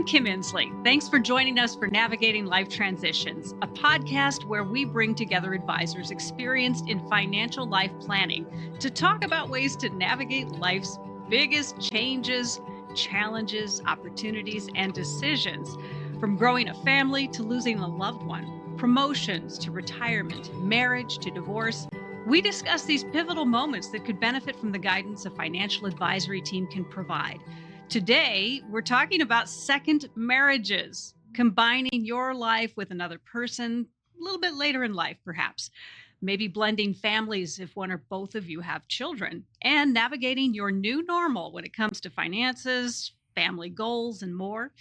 Kim Inslee. Thanks for joining us for Navigating Life Transitions, a podcast where we bring together advisors experienced in financial life planning to talk about ways to navigate life's biggest changes, challenges, opportunities, and decisions. From growing a family to losing a loved one, promotions to retirement, marriage to divorce, we discuss these pivotal moments that could benefit from the guidance a financial advisory team can provide. Today, we're talking about second marriages, combining your life with another person a little bit later in life, perhaps. Maybe blending families if one or both of you have children, and navigating your new normal when it comes to finances, family goals, and more.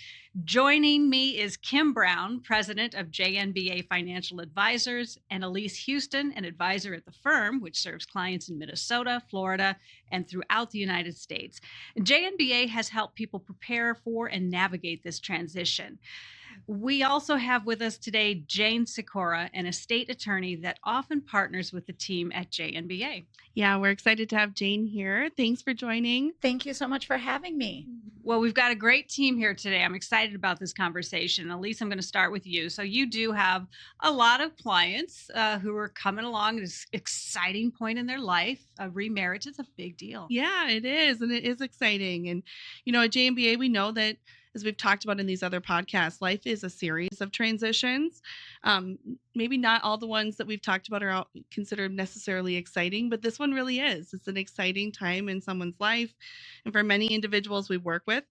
Joining me is Kim Brown, president of JNBA Financial Advisors, and Elise Houston, an advisor at the firm, which serves clients in Minnesota, Florida, and throughout the United States. JNBA has helped people prepare for and navigate this transition. We also have with us today Jane Sikora, an estate attorney that often partners with the team at JNBA. Yeah, we're excited to have Jane here. Thanks for joining. Thank you so much for having me. Well, we've got a great team here today. I'm excited about this conversation. Elise, I'm going to start with you. So you do have a lot of clients who are coming along at this exciting point in their life. Remarriage is a big deal. Yeah, it is. And it is exciting. And, at JNBA, we know that, as we've talked about in these other podcasts, life is a series of transitions. Maybe not all the ones that we've talked about are considered necessarily exciting, but this one really is. It's an exciting time in someone's life. And for many individuals we work with,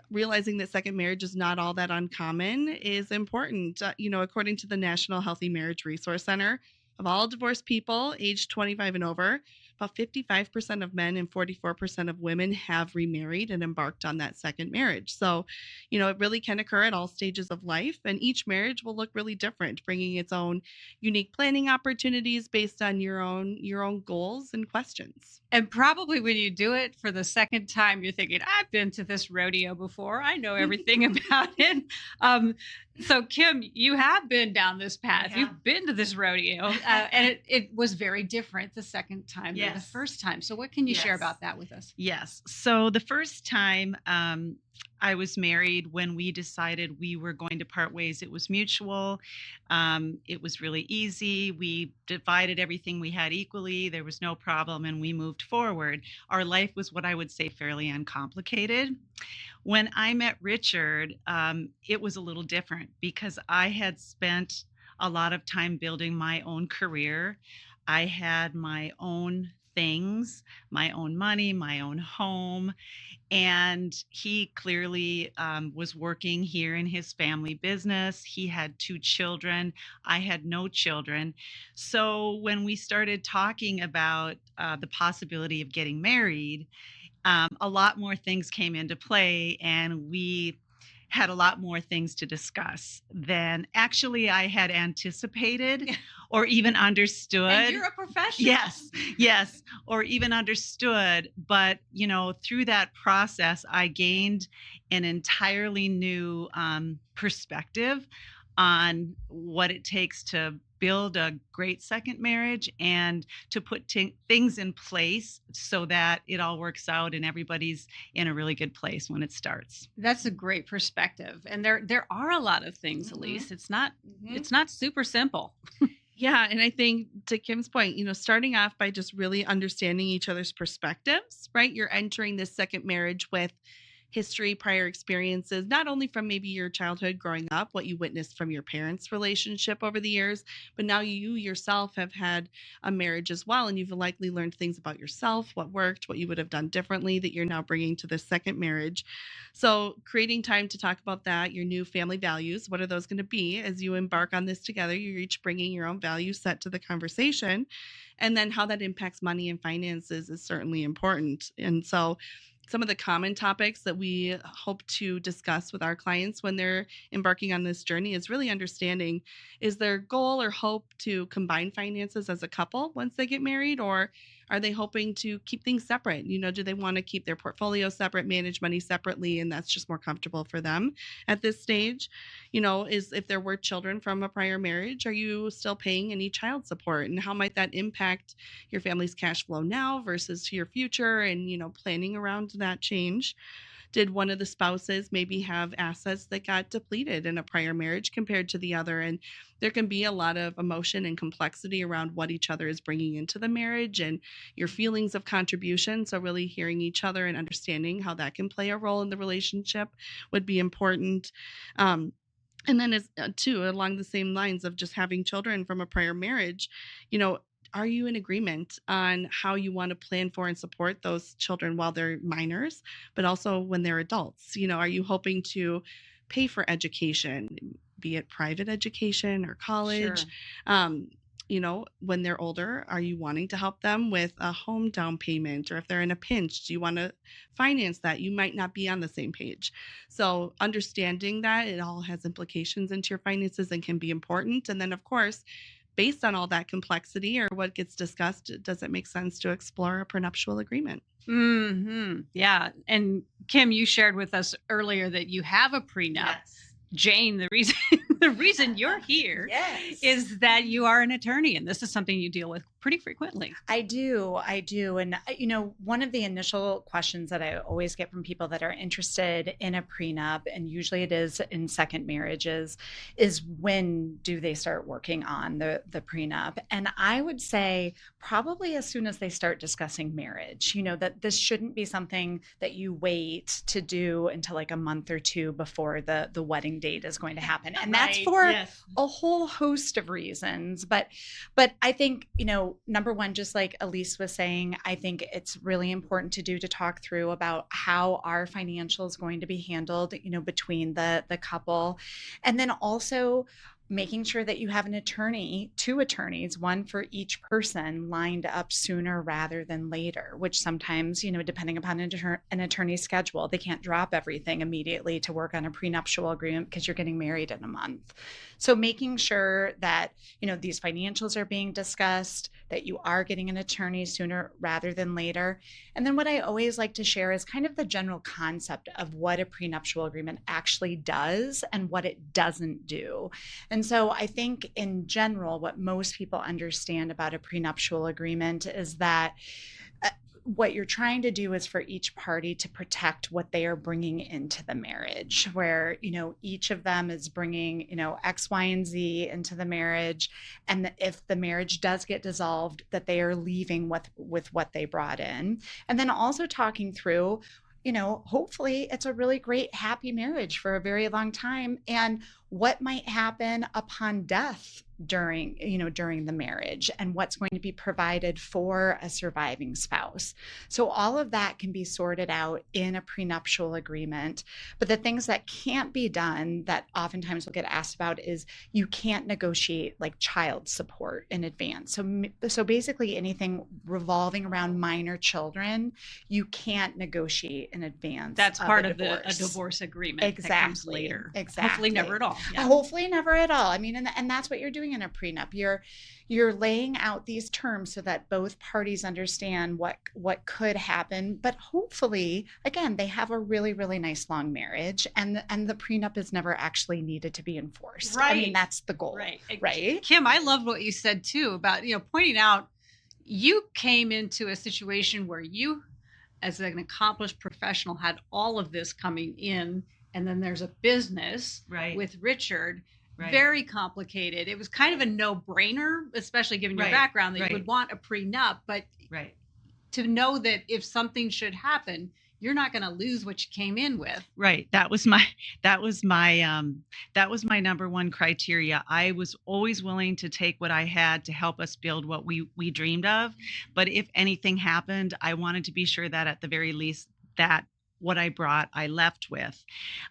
realizing that second marriage is not all that uncommon is important. According to the National Healthy Marriage Resource Center, of all divorced people aged 25 and over, about 55% of men and 44% of women have remarried and embarked on that second marriage. So, it really can occur at all stages of life, and each marriage will look really different, bringing its own unique planning opportunities based on your own goals and questions. And probably when you do it for the second time, you're thinking, I've been to this rodeo before. I know everything about it. So, Kim, you have been down this path. Yeah. You've been to this rodeo, and it was very different the second time than the Yes. first time. So what can you share Yes. about that with us? Yes. So the first time I was married, when we decided we were going to part ways, it was mutual. It was really easy. We divided everything we had equally. There was no problem, and we moved forward. Our life was what I would say fairly uncomplicated. When I met Richard, it was a little different because I had spent a lot of time building my own career. I had my own things, my own money, my own home. And he clearly was working here in his family business. He had 2 children. I had no children. So when we started talking about the possibility of getting married, a lot more things came into play, and we had a lot more things to discuss than actually I had anticipated or even understood. And you're a professional. Yes, or even understood. But, through that process, I gained an entirely new perspective on what it takes to build a great second marriage and to put things in place so that it all works out and everybody's in a really good place when it starts. That's a great perspective. And there are a lot of things, Elise. It's not super simple. Yeah. And I think to Kim's point, starting off by just really understanding each other's perspectives, right? You're entering this second marriage with history, prior experiences, not only from maybe your childhood growing up, what you witnessed from your parents' relationship over the years, but now you yourself have had a marriage as well. And you've likely learned things about yourself, what worked, what you would have done differently that you're now bringing to this second marriage. So creating time to talk about that, your new family values, what are those going to be as you embark on this together? You're each bringing your own value set to the conversation. And then how that impacts money and finances is certainly important. And so some of the common topics that we hope to discuss with our clients when they're embarking on this journey is really understanding, is their goal or hope to combine finances as a couple once they get married, or are they hoping to keep things separate? Do they want to keep their portfolio separate, manage money separately, and that's just more comfortable for them at this stage? Is if there were children from a prior marriage, are you still paying any child support? And how might that impact your family's cash flow now versus to your future, and, planning around that change? Did one of the spouses maybe have assets that got depleted in a prior marriage compared to the other? And there can be a lot of emotion and complexity around what each other is bringing into the marriage and your feelings of contribution. So really hearing each other and understanding how that can play a role in the relationship would be important. And then as too, along the same lines of just having children from a prior marriage, you know, are you in agreement on how you want to plan for and support those children while they're minors, but also when they're adults? You know, are you hoping to pay for education, be it private education or college? Sure. You know, when they're older, are you wanting to help them with a home down payment? Or if they're in a pinch, do you want to finance that? You might not be on the same page. So understanding that it all has implications into your finances and can be important. And then, of course, based on all that complexity or what gets discussed, does it make sense to explore a prenuptial agreement? Yeah. And Kim, you shared with us earlier that you have a prenup. Jane, the reason you're here is that you are an attorney, and this is something you deal with pretty frequently. I do. And, you know, one of the initial questions that I always get from people that are interested in a prenup, and usually it is in second marriages, is when do they start working on the prenup? And I would say probably as soon as they start discussing marriage, you know, that this shouldn't be something that you wait to do until like a month or two before the wedding date is going to happen. And that's for a whole host of reasons. But I think, you know, number one, just like Elise was saying, I think it's really important to talk through about how our financial is going to be handled, you know, between the couple. And then also making sure that you have an attorney, two attorneys, one for each person, lined up sooner rather than later, which sometimes, you know, depending upon an attorney's schedule, they can't drop everything immediately to work on a prenuptial agreement because you're getting married in a month. So making sure that, you know, these financials are being discussed, that you are getting an attorney sooner rather than later. And then what I always like to share is kind of the general concept of what a prenuptial agreement actually does and what it doesn't do. And so I think in general, what most people understand about a prenuptial agreement is that what you're trying to do is for each party to protect what they are bringing into the marriage, where, you know, each of them is bringing, you know, X, Y, and Z into the marriage. And if the marriage does get dissolved, that they are leaving with what they brought in. And then also talking through, you know, hopefully it's a really great, happy marriage for a very long time. And what might happen upon death during the marriage, and what's going to be provided for a surviving spouse. So all of that can be sorted out in a prenuptial agreement. But the things that can't be done that oftentimes will get asked about is you can't negotiate like child support in advance. So basically anything revolving around minor children, you can't negotiate in advance. That's part of a divorce agreement. Exactly. That comes later. Exactly. Hopefully never at all. Yeah. Hopefully never at all. I mean, and that's what you're doing in a prenup. You're laying out these terms so that both parties understand what could happen. But hopefully, again, they have a really, really nice long marriage, and the prenup is never actually needed to be enforced. Right. I mean, that's the goal. Right. Kim, I loved what you said too about, you know, pointing out you came into a situation where you, as an accomplished professional, had all of this coming in. And then there's a business with Richard, very complicated. It was kind of a no-brainer, especially given your background, that you would want a prenup. But to know that if something should happen, you're not going to lose what you came in with. Right. That was my number one criteria. I was always willing to take what I had to help us build what we dreamed of. But if anything happened, I wanted to be sure that at the very least that what I brought, I left with.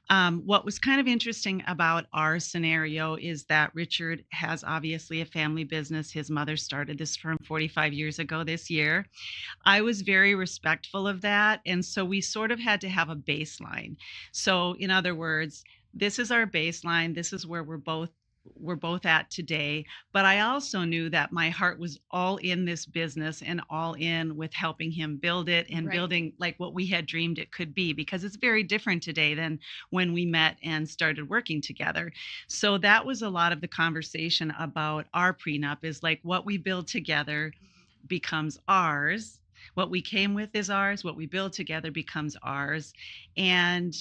What was kind of interesting about our scenario is that Richard has obviously a family business. His mother started this firm 45 years ago this year. I was very respectful of that. And so we sort of had to have a baseline. So in other words, this is our baseline. This is where we're both at today. But I also knew that my heart was all in this business and all in with helping him build it and building like what we had dreamed it could be, because it's very different today than when we met and started working together. So that was a lot of the conversation about our prenup, is like what we build together becomes ours. What we came with is ours. What we build together becomes ours. And,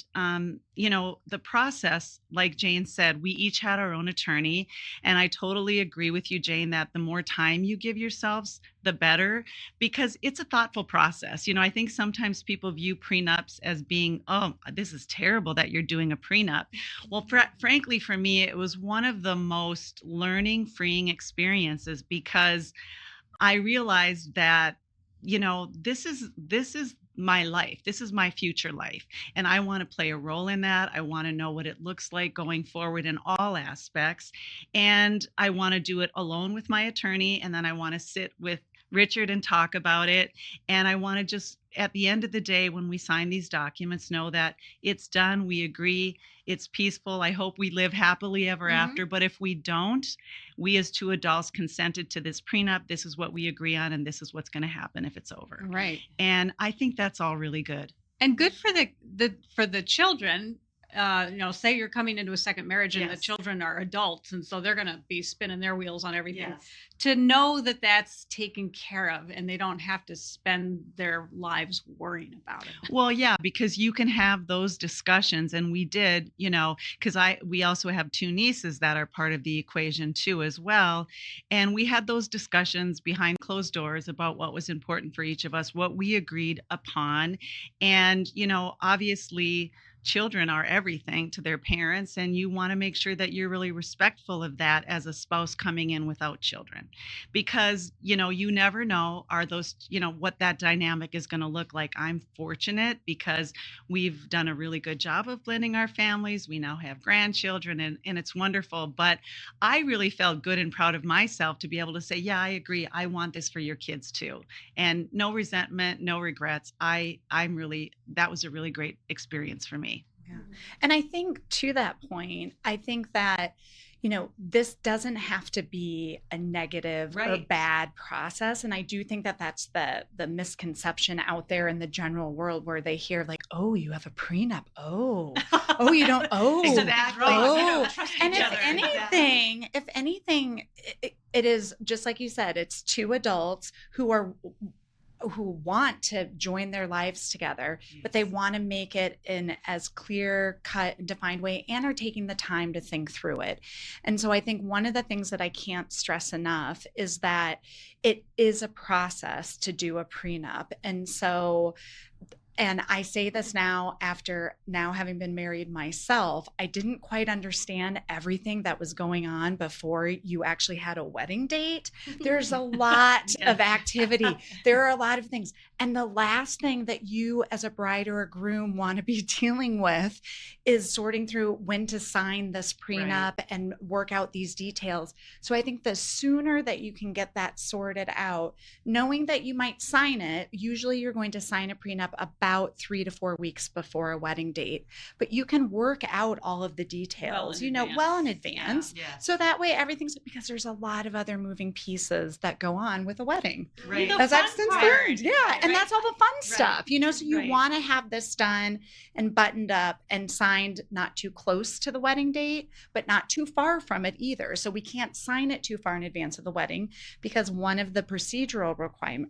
the process, like Jane said, we each had our own attorney. And I totally agree with you, Jane, that the more time you give yourselves, the better, because it's a thoughtful process. I think sometimes people view prenups as being, oh, this is terrible that you're doing a prenup. Well, frankly, for me, it was one of the most learning, freeing experiences, because I realized that, this is my life. This is my future life. And I want to play a role in that. I want to know what it looks like going forward in all aspects. And I want to do it alone with my attorney. And then I want to sit with Richard and talk about it. And I want to just, at the end of the day, when we sign these documents, know that it's done. We agree. It's peaceful. I hope we live happily ever after. But if we don't, we as two adults consented to this prenup. This is what we agree on, and this is what's going to happen if it's over. Right. And I think that's all really good. And good for the children. Say you're coming into a second marriage and the children are adults, and so they're going to be spinning their wheels on everything. Yes. To know that that's taken care of and they don't have to spend their lives worrying about it. Well, yeah, because you can have those discussions, and we did, because we also have two nieces that are part of the equation too as well. And we had those discussions behind closed doors about what was important for each of us, what we agreed upon. And, obviously, children are everything to their parents, and you want to make sure that you're really respectful of that as a spouse coming in without children, because you never know, are those what that dynamic is going to look like. I'm fortunate because we've done a really good job of blending our families. We now have grandchildren, and it's wonderful. But I really felt good and proud of myself to be able to say, yeah, I agree, I want this for your kids too, and no resentment, no regrets. That was a really great experience for me. Yeah. And I think, to that point, I think that, this doesn't have to be a negative or bad process. And I do think that that's the misconception out there in the general world, where they hear like, oh, you have a prenup. Oh, you don't. Oh, exactly. Oh. And if anything, it is just like you said, it's two adults who want to join their lives together, but they want to make it in as clear cut and defined way, and are taking the time to think through it. And so I think one of the things that I can't stress enough is that it is a process to do a prenup. And I say this now, after now having been married myself, I didn't quite understand everything that was going on before you actually had a wedding date. There's a lot of activity. There are a lot of things. And the last thing that you as a bride or a groom want to be dealing with is sorting through when to sign this prenup and work out these details. So I think the sooner that you can get that sorted out, knowing that you might sign it, usually you're going to sign a prenup about 3 to 4 weeks before a wedding date, but you can work out all of the details, well in advance. Yeah. So that way everything's, because there's a lot of other moving pieces that go on with a wedding. Right. As I've since learned. Yeah. And that's all the fun stuff, so you want to have this done and buttoned up and signed not too close to the wedding date, but not too far from it either. So we can't sign it too far in advance of the wedding, because one of the procedural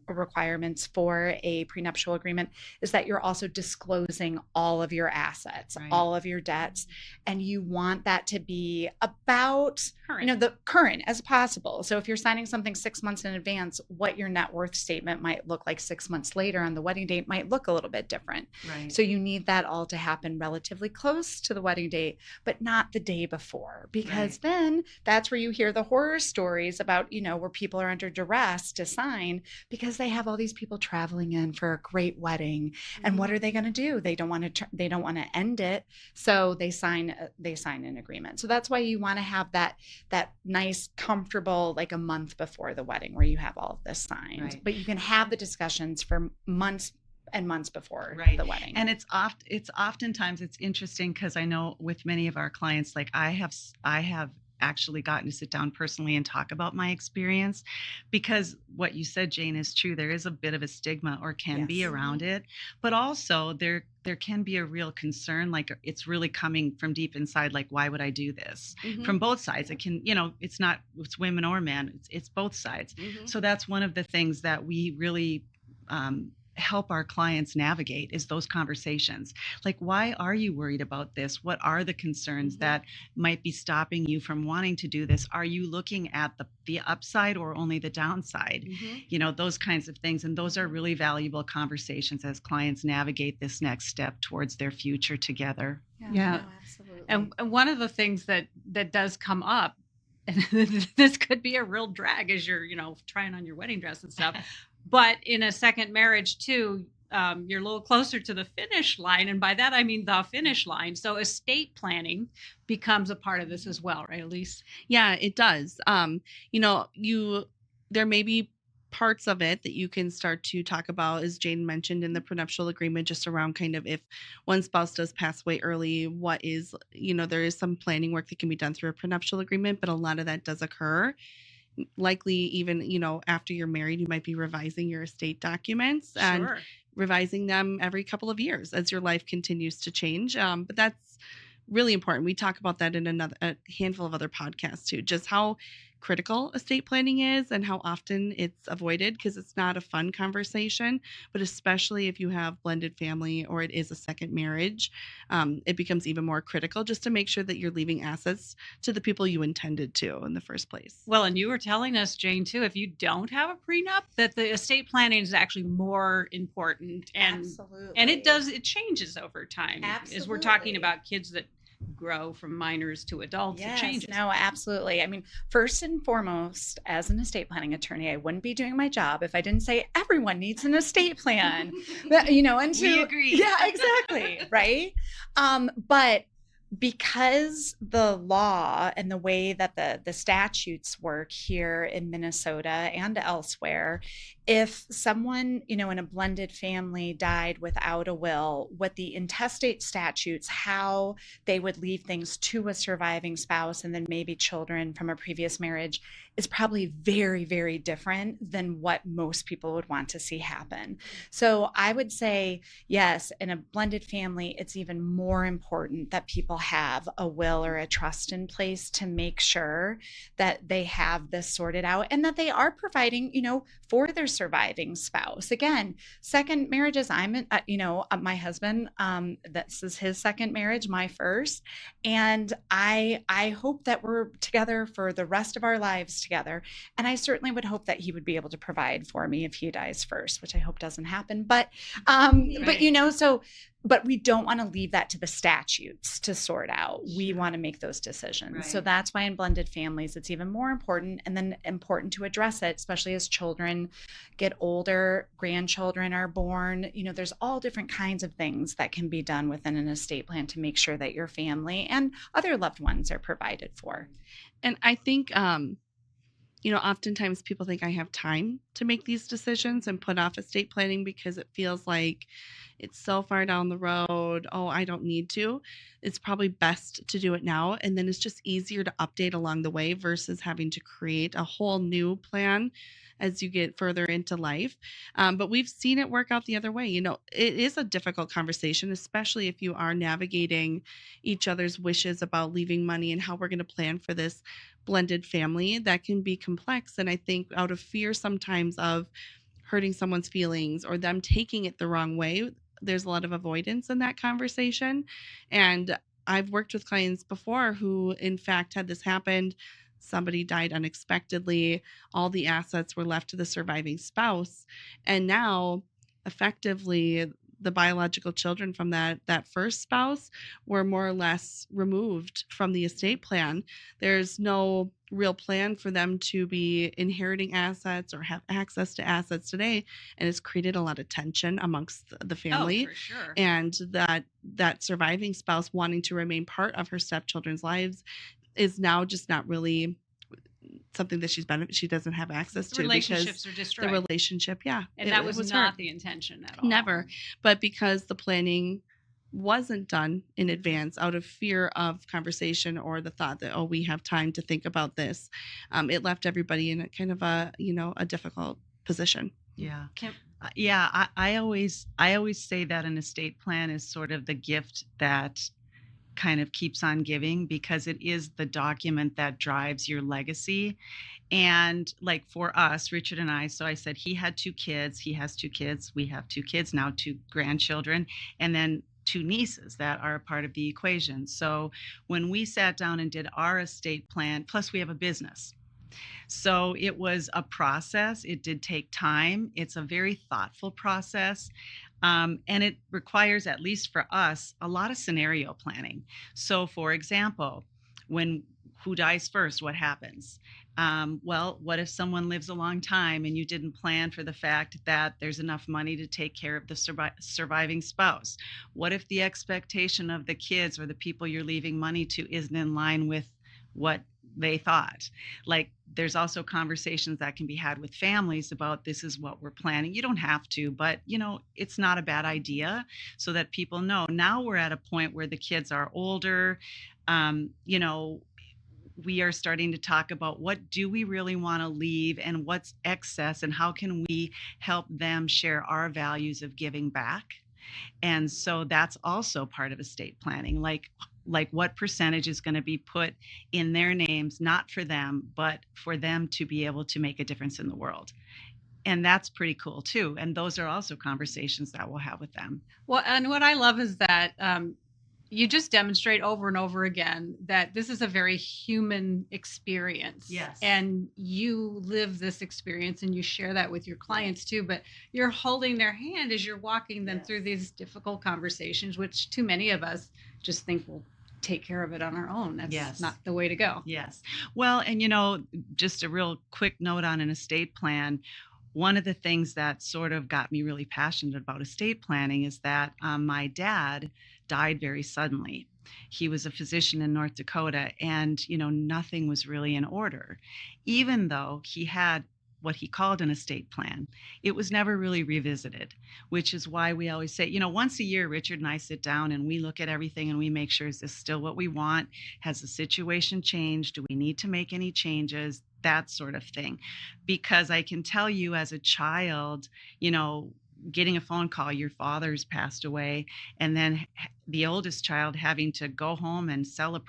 requirements for a prenuptial agreement is that you're also disclosing all of your assets, all of your debts, and you want that to be about current. The current as possible. So if you're signing something 6 months in advance, what your net worth statement might look like 6 months later on the wedding date might look a little bit different. Right. So you need that all to happen relatively close to the wedding date, but not the day before, because then that's where you hear the horror stories about, where people are under duress to sign because they have all these people traveling in for a great wedding. And what are they going to do? They don't want to end it. So they sign an agreement. So that's why you want to have that nice, comfortable, like a month before the wedding, where you have all of this signed, but you can have the discussions for months and months before the wedding. And it's oftentimes interesting, because I know with many of our clients, like I have actually gotten to sit down personally and talk about my experience, because what you said, Jane, is true. There is a bit of a stigma, or can be, around it, but also there can be a real concern, like it's really coming from deep inside, like, why would I do this? From both sides. It can, it's women or men, it's both sides. So that's one of the things that we really help our clients navigate is those conversations. Like, why are you worried about this? What are the concerns that might be stopping you from wanting to do this? Are you looking at the upside or only the downside? You know, those kinds of things. And those are really valuable conversations as clients navigate this next step towards their future together. Yeah. No, absolutely. And one of the things that does come up, and this could be a real drag as you're, trying on your wedding dress and stuff. But in a second marriage too, you're a little closer to the finish line. And by that, I mean the finish line. So estate planning becomes a part of this as well, right, Elise? Yeah, it does. There may be parts of it that you can start to talk about, as Jane mentioned, in the prenuptial agreement, just around kind of if one spouse does pass away early, there is some planning work that can be done through a prenuptial agreement, but a lot of that does occur. Likely even, after you're married, you might be revising your estate documents and revising them every couple of years as your life continues to change. But that's really important. We talk about that in a handful of other podcasts too, just how critical estate planning is and how often it's avoided because it's not a fun conversation, but especially if you have blended family or it is a second marriage, it becomes even more critical just to make sure that you're leaving assets to the people you intended to in the first place. Well, and you were telling us, Jane, too, if you don't have a prenup, that the estate planning is actually more important. And Absolutely. And it changes over time. Absolutely. As we're talking about kids that grow from minors to adults, Yes, it changes. No, absolutely. I mean, first and foremost, as an estate planning attorney, I wouldn't be doing my job if I didn't say everyone needs an estate plan. We agree. Yeah, exactly. Right. But because the law and the way that the statutes work here in Minnesota and elsewhere, if someone, in a blended family died without a will, what the intestate statutes, how they would leave things to a surviving spouse and then maybe children from a previous marriage is probably very, very different than what most people would want to see happen. So I would say, yes, in a blended family, it's even more important that people have a will or a trust in place to make sure that they have this sorted out and that they are providing, for their surviving spouse. Again, second marriages, my husband, this is his second marriage, my first. And I hope that we're together for the rest of our lives together. And I certainly would hope that he would be able to provide for me if he dies first, which I hope doesn't happen. But but we don't want to leave that to the statutes to sort out. We want to make those decisions. Right. So that's why in blended families, it's even more important, and then important to address it, especially as children get older, grandchildren are born. There's all different kinds of things that can be done within an estate plan to make sure that your family and other loved ones are provided for. And I think, oftentimes people think I have time to make these decisions and put off estate planning because it feels like it's so far down the road. Oh, I don't need to. It's probably best to do it now. And then it's just easier to update along the way versus having to create a whole new plan as you get further into life. But we've seen it work out the other way. It is a difficult conversation, especially if you are navigating each other's wishes about leaving money and how we're going to plan for this blended family. That can be complex. And I think out of fear sometimes of hurting someone's feelings or them taking it the wrong way, there's a lot of avoidance in that conversation. And I've worked with clients before who, in fact, had this happen. Somebody died unexpectedly. All the assets were left to the surviving spouse. And now, effectively, the biological children from that first spouse were more or less removed from the estate plan. There's no real plan for them to be inheriting assets or have access to assets today. And it's created a lot of tension amongst the family. Oh, for sure. And that surviving spouse wanting to remain part of her stepchildren's lives is now just not really something that she doesn't have access to. Relationships are destroyed. The relationship, yeah. And that was not hurt. the intention at all. Never. But because the planning wasn't done in advance out of fear of conversation or the thought that, we have time to think about this, it left everybody in a kind of a difficult position. Yeah. I always say that an estate plan is sort of the gift that kind of keeps on giving, because it is the document that drives your legacy. And like for us, Richard and I, so I said he had 2 kids, he has 2 kids, we have 2 kids now, 2 grandchildren, and then 2 nieces that are a part of the equation. So when we sat down and did our estate plan, plus we have a business. So it was a process. It did take time. It's a very thoughtful process. And it requires, at least for us, a lot of scenario planning. So for example, who dies first, what happens? Well, what if someone lives a long time and you didn't plan for the fact that there's enough money to take care of the surviving spouse? What if the expectation of the kids or the people you're leaving money to isn't in line with what they thought? Like, there's also conversations that can be had with families about, this is what we're planning. You don't have to, but it's not a bad idea, so that people know. Now we're at a point where the kids are older. We are starting to talk about, what do we really want to leave and what's excess, and how can we help them share our values of giving back. And so that's also part of estate planning, like what percentage is going to be put in their names, not for them, but for them to be able to make a difference in the world. And that's pretty cool too. And those are also conversations that we'll have with them. Well, and what I love is that you just demonstrate over and over again that this is a very human experience. Yes. And you live this experience and you share that with your clients too, but you're holding their hand as you're walking them through these difficult conversations, which too many of us just think we'll take care of it on our own. That's not the way to go. Yes. Well, and just a real quick note on an estate plan. One of the things that sort of got me really passionate about estate planning is that my dad died very suddenly. He was a physician in North Dakota, and nothing was really in order, even though he had what he called an estate plan. It was never really revisited, which is why we always say, once a year, Richard and I sit down and we look at everything and we make sure, is this still what we want? Has the situation changed? Do we need to make any changes? That sort of thing. Because I can tell you, as a child, getting a phone call, your father's passed away, and then the oldest child having to go home and sell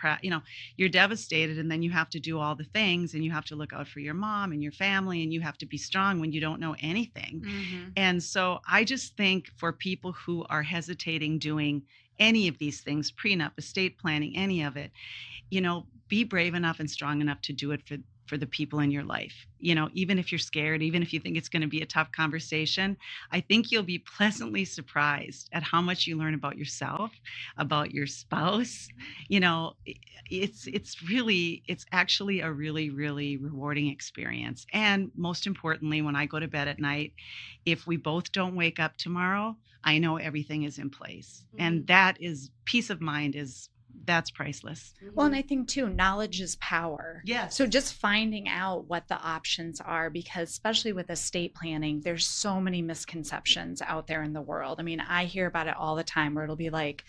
you're devastated, and then you have to do all the things, and you have to look out for your mom and your family, and you have to be strong when you don't know anything. Mm-hmm. And so I just think, for people who are hesitating doing any of these things, prenup, estate planning, any of it, be brave enough and strong enough to do it for the people in your life. Even if you're scared, even if you think it's going to be a tough conversation, I think you'll be pleasantly surprised at how much you learn about yourself, about your spouse. It's actually a really, really rewarding experience. And most importantly, when I go to bed at night, if we both don't wake up tomorrow, I know everything is in place. Mm-hmm. And that is, peace of mind that's priceless. Well, and I think too, knowledge is power. Yes. So just finding out what the options are, because especially with estate planning, there's so many misconceptions out there in the world. I mean, I hear about it all the time, where it'll be like,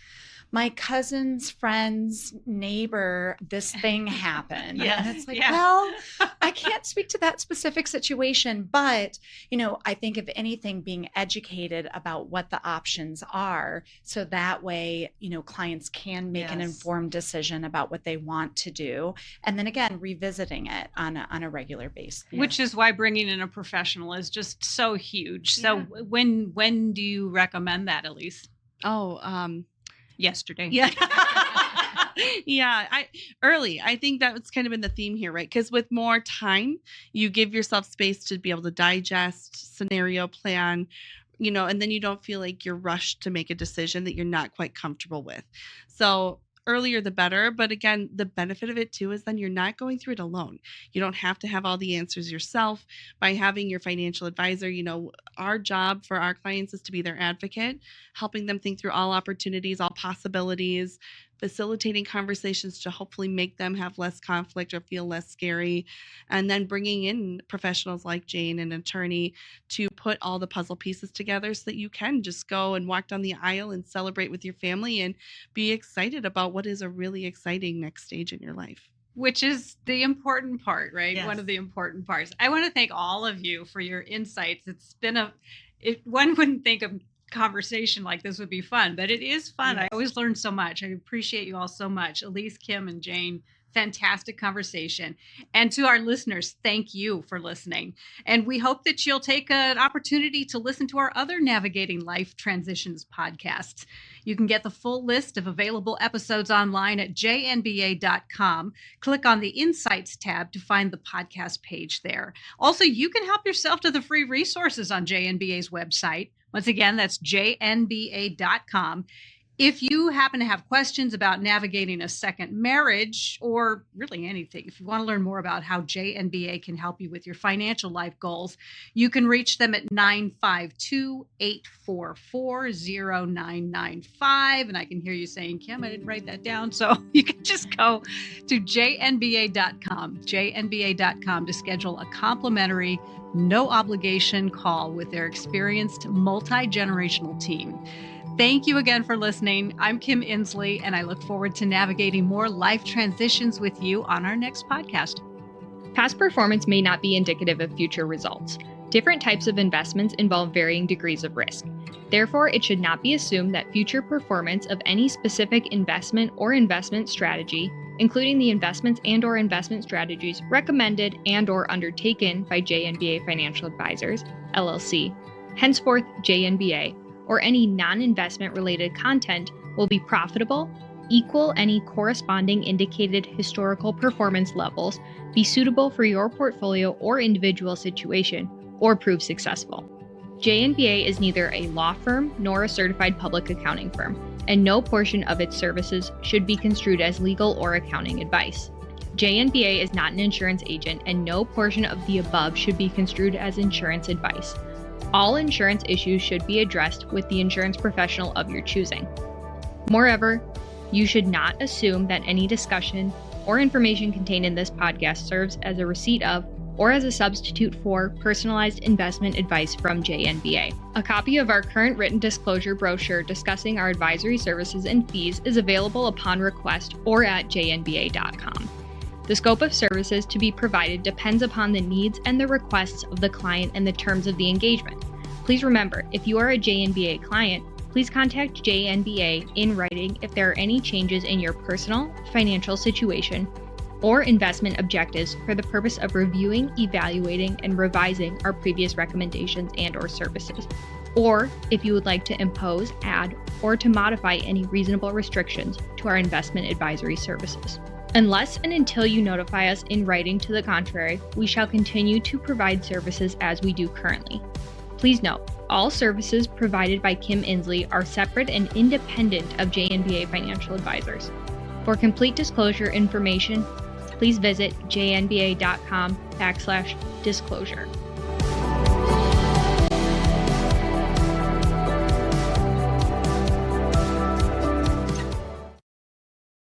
my cousin's friend's neighbor, this thing happened. Yes. And it's like, well, I can't speak to that specific situation, but, I think if anything, being educated about what the options are, so that way, clients can make an informed decision about what they want to do. And then again, revisiting it on a regular basis. Which is why bringing in a professional is just so huge. So when do you recommend that, Elise? Yesterday. Yeah. Early. I think that's kind of been the theme here, right? Because with more time, you give yourself space to be able to digest, scenario plan, and then you don't feel like you're rushed to make a decision that you're not quite comfortable with. So earlier the better. But again, the benefit of it too is then you're not going through it alone. You don't have to have all the answers yourself. By having your financial advisor, our job for our clients is to be their advocate, helping them think through all opportunities, all possibilities, facilitating conversations to hopefully make them have less conflict or feel less scary, and then bringing in professionals like Jane, an attorney, to put all the puzzle pieces together so that you can just go and walk down the aisle and celebrate with your family and be excited about what is a really exciting next stage in your life. Which is the important part, right? Yes. One of the important parts. I want to thank all of you for your insights. It's been one wouldn't think of conversation like this would be fun, but it is fun. Yes. I always learn so much. I appreciate you all so much. Elise, Kim, and Jane, fantastic conversation. And to our listeners, thank you for listening. And we hope that you'll take an opportunity to listen to our other Navigating Life Transitions podcasts. You can get the full list of available episodes online at jnba.com. Click on the Insights tab to find the podcast page there. Also, you can help yourself to the free resources on JNBA's website. Once again, that's jnba.com. If you happen to have questions about navigating a second marriage or really anything, if you want to learn more about how JNBA can help you with your financial life goals, you can reach them at 952-844-0995. And I can hear you saying, Kim, I didn't write that down. So you can just go to jnba.com to schedule a complimentary, no obligation call with their experienced multi-generational team. Thank you again for listening. I'm Kim Inslee, and I look forward to navigating more life transitions with you on our next podcast. Past performance may not be indicative of future results. Different types of investments involve varying degrees of risk. Therefore, it should not be assumed that future performance of any specific investment or investment strategy, including the investments and/or investment strategies recommended and/or undertaken by JNBA Financial Advisors, LLC, henceforth JNBA, or any non-investment related content will be profitable, equal any corresponding indicated historical performance levels, be suitable for your portfolio or individual situation, or prove successful. JNBA is neither a law firm nor a certified public accounting firm, and no portion of its services should be construed as legal or accounting advice. JNBA is not an insurance agent, and no portion of the above should be construed as insurance advice. All insurance issues should be addressed with the insurance professional of your choosing. Moreover, you should not assume that any discussion or information contained in this podcast serves as a receipt of or as a substitute for personalized investment advice from JNBA. A copy of our current written disclosure brochure discussing our advisory services and fees is available upon request or at jnba.com. The scope of services to be provided depends upon the needs and the requests of the client and the terms of the engagement. Please remember, if you are a JNBA client, please contact JNBA in writing if there are any changes in your personal, financial situation, or investment objectives for the purpose of reviewing, evaluating, and revising our previous recommendations and/or services, or if you would like to impose, add, or to modify any reasonable restrictions to our investment advisory services. Unless and until you notify us in writing to the contrary, we shall continue to provide services as we do currently. Please note, all services provided by Kim Inslee are separate and independent of JNBA Financial Advisors. For complete disclosure information, please visit jnba.com/disclosure.